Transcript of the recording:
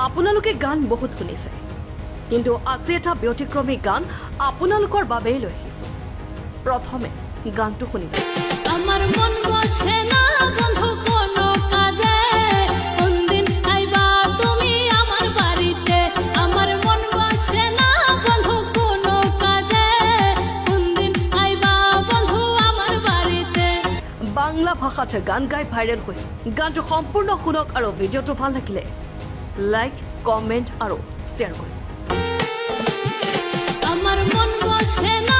আপোনালোকে গান বহুত শুনিছে, কিন্তু আজি এটা ব্যতিক্ৰমী গান আপোনালোকৰ বাবেই লৈ আহিছোঁ। প্ৰথমে গানটো শুনিব। আমার মন বসে না বন্ধু কোনো কাজে, কোনদিন আইবা তুমি আমার বাড়িতে। আমার মন বসে না বন্ধু কোনো কাজে, কোনদিন আইবা বন্ধু আমার বাড়িতে। বাংলা ভাষাত গান গাই ভাইৰেল হৈছে। গানটো সম্পূৰ্ণ শুনক আৰু ভিডিঅ'টো ভাল লাগিলে লাইক, কমেণ্ট আৰু শ্বেয়াৰ কৰিব। আমার মন বসে না